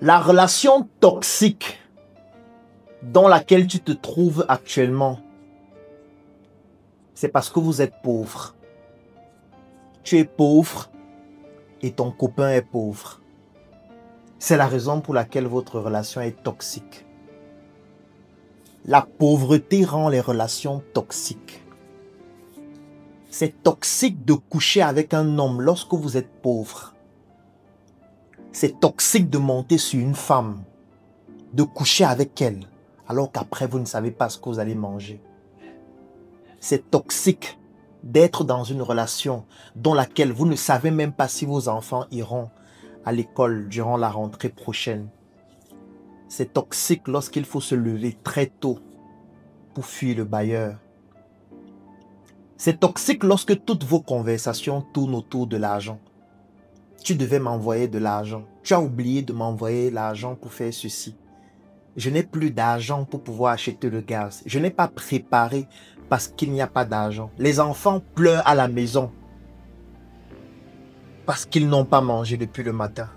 La relation toxique dans laquelle tu te trouves actuellement, c'est parce que vous êtes pauvre. Tu es pauvre et ton copain est pauvre. C'est la raison pour laquelle votre relation est toxique. La pauvreté rend les relations toxiques. C'est toxique de coucher avec un homme lorsque vous êtes pauvre. C'est toxique de monter sur une femme, de coucher avec elle, alors qu'après vous ne savez pas ce que vous allez manger. C'est toxique d'être dans une relation dans laquelle vous ne savez même pas si vos enfants iront à l'école durant la rentrée prochaine. C'est toxique lorsqu'il faut se lever très tôt pour fuir le bailleur. C'est toxique lorsque toutes vos conversations tournent autour de l'argent. Tu devais m'envoyer de l'argent. Tu as oublié de m'envoyer l'argent pour faire ceci. Je n'ai plus d'argent pour pouvoir acheter le gaz. Je n'ai pas préparé parce qu'il n'y a pas d'argent. Les enfants pleurent à la maison parce qu'ils n'ont pas mangé depuis le matin.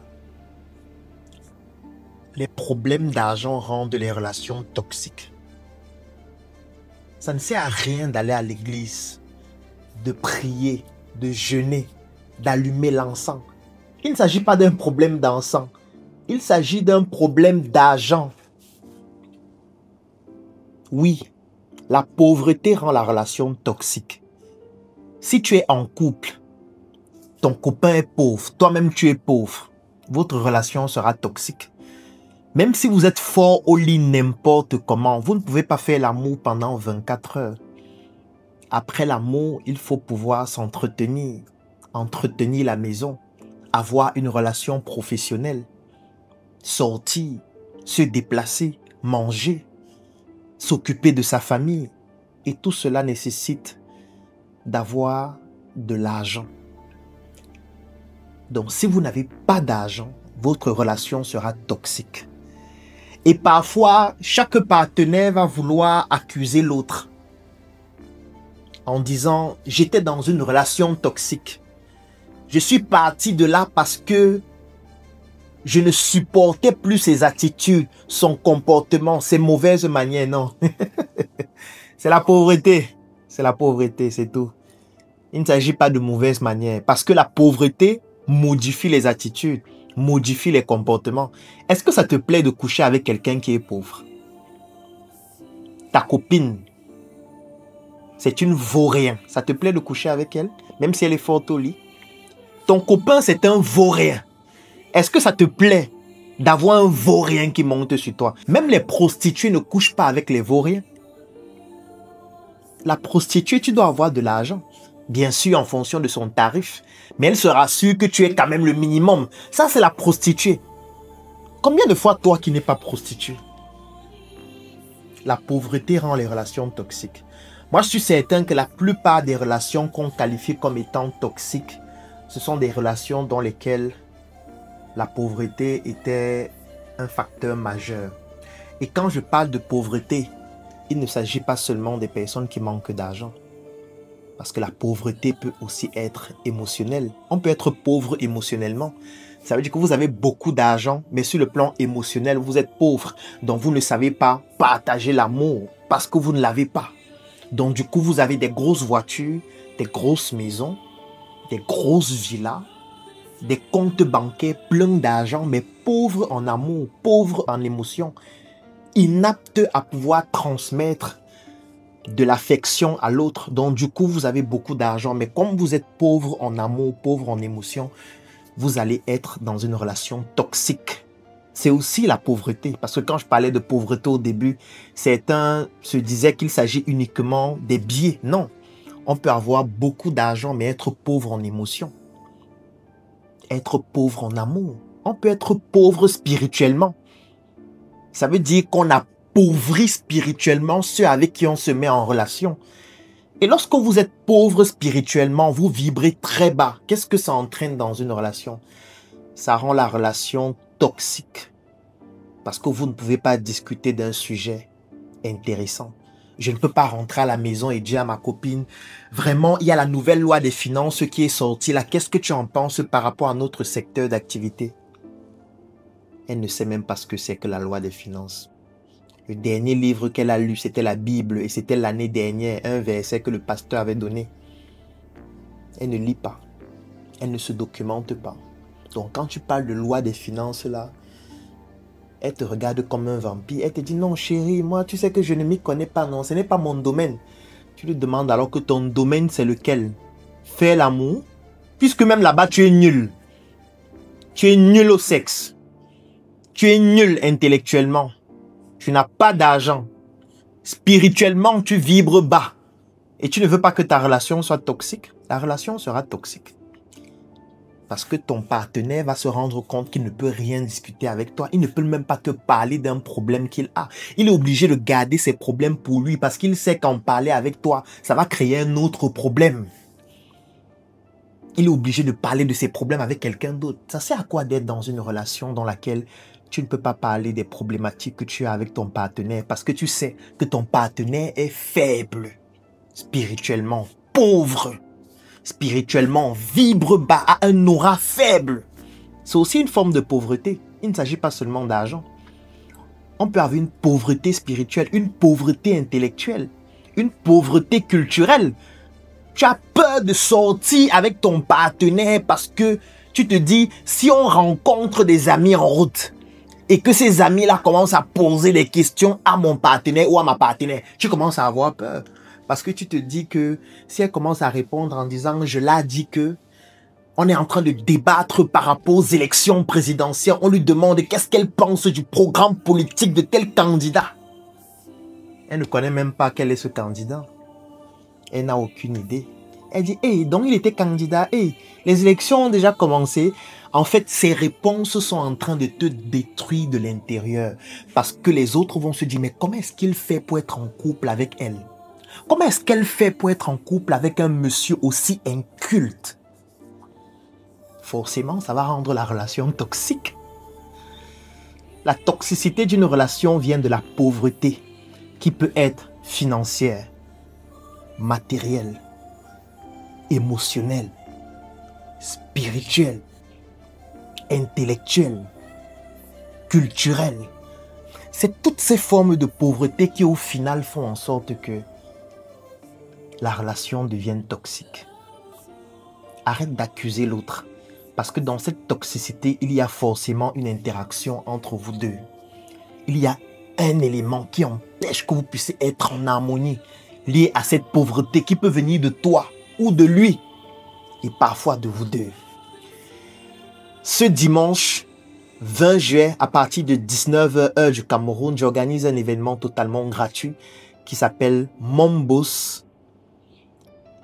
Les problèmes d'argent rendent les relations toxiques. Ça ne sert à rien d'aller à l'église, de prier, de jeûner, d'allumer l'encens. Il ne s'agit pas d'un problème d'encens. Il s'agit d'un problème d'argent. Oui, la pauvreté rend la relation toxique. Si tu es en couple, ton copain est pauvre, toi-même tu es pauvre, votre relation sera toxique. Même si vous êtes fort au lit n'importe comment, vous ne pouvez pas faire l'amour pendant 24 heures. Après l'amour, il faut pouvoir s'entretenir, entretenir la maison, avoir une relation professionnelle, sortir, se déplacer, manger, s'occuper de sa famille. Et tout cela nécessite d'avoir de l'argent. Donc si vous n'avez pas d'argent, votre relation sera toxique. Et parfois, chaque partenaire va vouloir accuser l'autre en disant « j'étais dans une relation toxique. Je suis parti de là parce que je ne supportais plus ses attitudes, son comportement, ses mauvaises manières. » Non, c'est la pauvreté. C'est la pauvreté, c'est tout. Il ne s'agit pas de mauvaises manières parce que la pauvreté modifie les attitudes, modifie les comportements. Est-ce que ça te plaît de coucher avec quelqu'un qui est pauvre? Ta copine, c'est une vaurien. Ça te plaît de coucher avec elle, même si elle est forte au lit? Ton copain, c'est un vaurien. Est-ce que ça te plaît d'avoir un vaurien qui monte sur toi? Même les prostituées ne couchent pas avec les vauriens. La prostituée, tu dois avoir de l'argent. Bien sûr, en fonction de son tarif. Mais elle se rassure que tu es quand même le minimum. Ça, c'est la prostituée. Combien de fois, toi qui n'es pas prostituée? La pauvreté rend les relations toxiques. Moi, je suis certain que la plupart des relations qu'on qualifie comme étant toxiques, ce sont des relations dans lesquelles la pauvreté était un facteur majeur. Et quand je parle de pauvreté, il ne s'agit pas seulement des personnes qui manquent d'argent. Parce que la pauvreté peut aussi être émotionnelle. On peut être pauvre émotionnellement. Ça veut dire que vous avez beaucoup d'argent, mais sur le plan émotionnel, vous êtes pauvre. Donc vous ne savez pas partager l'amour parce que vous ne l'avez pas. Donc du coup, vous avez des grosses voitures, des grosses maisons, des grosses villas, des comptes bancaires pleins d'argent, mais pauvres en amour, pauvres en émotion, inaptes à pouvoir transmettre de l'affection à l'autre. Donc du coup, vous avez beaucoup d'argent, mais comme vous êtes pauvre en amour, pauvre en émotion, vous allez être dans une relation toxique. C'est aussi la pauvreté, parce que quand je parlais de pauvreté au début, certains se disaient qu'il s'agit uniquement des biais. Non, on peut avoir beaucoup d'argent, mais être pauvre en émotion, être pauvre en amour. On peut être pauvre spirituellement. Ça veut dire qu'on appauvrit spirituellement ceux avec qui on se met en relation. Et lorsque vous êtes pauvre spirituellement, vous vibrez très bas. Qu'est-ce que ça entraîne dans une relation? Ça rend la relation toxique. Parce que vous ne pouvez pas discuter d'un sujet intéressant. Je ne peux pas rentrer à la maison et dire à ma copine, vraiment, il y a la nouvelle loi des finances qui est sortie là. Qu'est-ce que tu en penses par rapport à notre secteur d'activité? Elle ne sait même pas ce que c'est que la loi des finances. Le dernier livre qu'elle a lu, c'était la Bible et c'était l'année dernière, un verset que le pasteur avait donné. Elle ne lit pas. Elle ne se documente pas. Donc quand tu parles de loi des finances là, elle te regarde comme un vampire. Elle te dit non chérie, moi tu sais que je ne m'y connais pas, non, ce n'est pas mon domaine. Tu lui demandes alors que ton domaine c'est lequel? Faire l'amour, puisque même là-bas tu es nul. Tu es nul au sexe. Tu es nul intellectuellement. Tu n'as pas d'argent. Spirituellement, tu vibres bas. Et tu ne veux pas que ta relation soit toxique. La relation sera toxique. Parce que ton partenaire va se rendre compte qu'il ne peut rien discuter avec toi. Il ne peut même pas te parler d'un problème qu'il a. Il est obligé de garder ses problèmes pour lui parce qu'il sait qu'en parler avec toi, ça va créer un autre problème. Il est obligé de parler de ses problèmes avec quelqu'un d'autre. Ça sert à quoi d'être dans une relation dans laquelle tu ne peux pas parler des problématiques que tu as avec ton partenaire parce que tu sais que ton partenaire est faible, spirituellement, pauvre, spirituellement, vibre bas, a un aura faible. C'est aussi une forme de pauvreté. Il ne s'agit pas seulement d'argent. On peut avoir une pauvreté spirituelle, une pauvreté intellectuelle, une pauvreté culturelle. Tu as peur de sortir avec ton partenaire parce que tu te dis, si on rencontre des amis en route et que ces amis-là commencent à poser des questions à mon partenaire ou à ma partenaire, tu commences à avoir peur. Parce que tu te dis que si elle commence à répondre en disant, je l'ai dit que, on est en train de débattre par rapport aux élections présidentielles, on lui demande qu'est-ce qu'elle pense du programme politique de tel candidat. Elle ne connaît même pas quel est ce candidat. Elle n'a aucune idée. Elle dit, hey, donc il était candidat, hey, les élections ont déjà commencé. En fait, ces réponses sont en train de te détruire de l'intérieur. Parce que les autres vont se dire, mais comment est-ce qu'il fait pour être en couple avec elle? Comment est-ce qu'elle fait pour être en couple avec un monsieur aussi inculte? Forcément, ça va rendre la relation toxique. La toxicité d'une relation vient de la pauvreté, qui peut être financière, matérielle, émotionnelle, spirituelle, intellectuelle, culturelle. C'est toutes ces formes de pauvreté qui au final font en sorte que la relation devienne toxique. Arrête d'accuser l'autre. Parce que dans cette toxicité, il y a forcément une interaction entre vous deux. Il y a un élément qui empêche que vous puissiez être en harmonie, lié à cette pauvreté qui peut venir de toi ou de lui, et parfois de vous deux. Ce dimanche 20 juillet, à partir de 19h heure du Cameroun, j'organise un événement totalement gratuit qui s'appelle Mombos.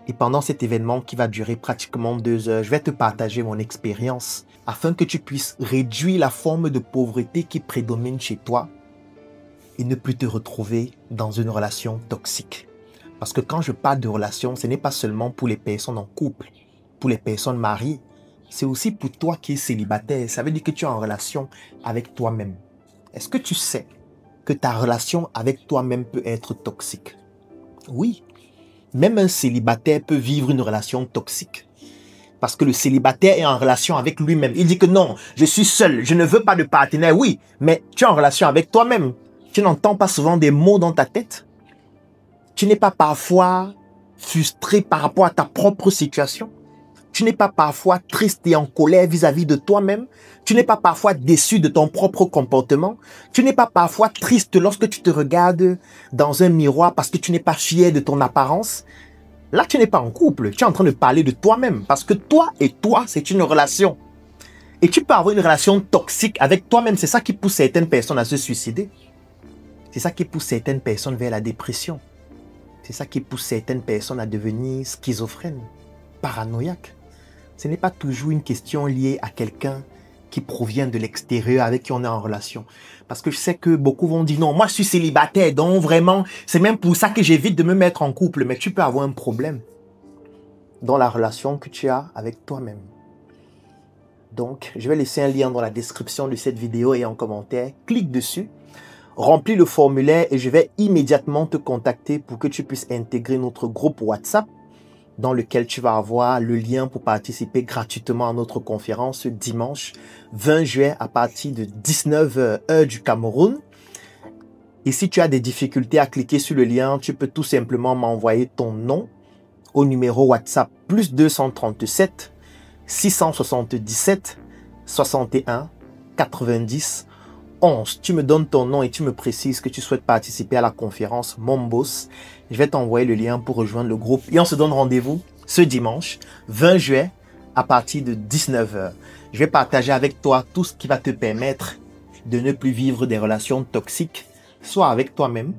Et pendant cet événement qui va durer pratiquement 2 heures, je vais te partager mon expérience afin que tu puisses réduire la forme de pauvreté qui prédomine chez toi et ne plus te retrouver dans une relation toxique. Parce que quand je parle de relation, ce n'est pas seulement pour les personnes en couple, pour les personnes mariées, c'est aussi pour toi qui es célibataire. Ça veut dire que tu es en relation avec toi-même. Est-ce que tu sais que ta relation avec toi-même peut être toxique? Oui. Même un célibataire peut vivre une relation toxique. Parce que le célibataire est en relation avec lui-même. Il dit que non, je suis seul, je ne veux pas de partenaire. Oui, mais tu es en relation avec toi-même. Tu n'entends pas souvent des mots dans ta tête. Tu n'es pas parfois frustré par rapport à ta propre situation. Tu n'es pas parfois triste et en colère vis-à-vis de toi-même. Tu n'es pas parfois déçu de ton propre comportement. Tu n'es pas parfois triste lorsque tu te regardes dans un miroir parce que tu n'es pas fier de ton apparence. Là, tu n'es pas en couple. Tu es en train de parler de toi-même parce que toi et toi, c'est une relation. Et tu peux avoir une relation toxique avec toi-même. C'est ça qui pousse certaines personnes à se suicider. C'est ça qui pousse certaines personnes vers la dépression. C'est ça qui pousse certaines personnes à devenir schizophrènes, paranoïaques. Ce n'est pas toujours une question liée à quelqu'un qui provient de l'extérieur avec qui on est en relation. Parce que je sais que beaucoup vont dire non, moi je suis célibataire, donc vraiment, c'est même pour ça que j'évite de me mettre en couple. Mais tu peux avoir un problème dans la relation que tu as avec toi-même. Donc, je vais laisser un lien dans la description de cette vidéo et en commentaire. Clique dessus, remplis le formulaire et je vais immédiatement te contacter pour que tu puisses intégrer notre groupe WhatsApp dans lequel tu vas avoir le lien pour participer gratuitement à notre conférence ce dimanche 20 juillet à partir de 19h heure du Cameroun. Et si tu as des difficultés à cliquer sur le lien, tu peux tout simplement m'envoyer ton nom au numéro WhatsApp plus 237 677 61 90 11. Tu me donnes ton nom et tu me précises que tu souhaites participer à la conférence Mon Boss. Je vais t'envoyer le lien pour rejoindre le groupe et on se donne rendez-vous ce dimanche 20 juillet à partir de 19h. Je vais partager avec toi tout ce qui va te permettre de ne plus vivre des relations toxiques, soit avec toi-même,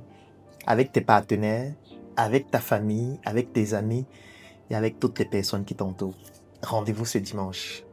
avec tes partenaires, avec ta famille, avec tes amis et avec toutes les personnes qui t'entourent. Rendez-vous ce dimanche.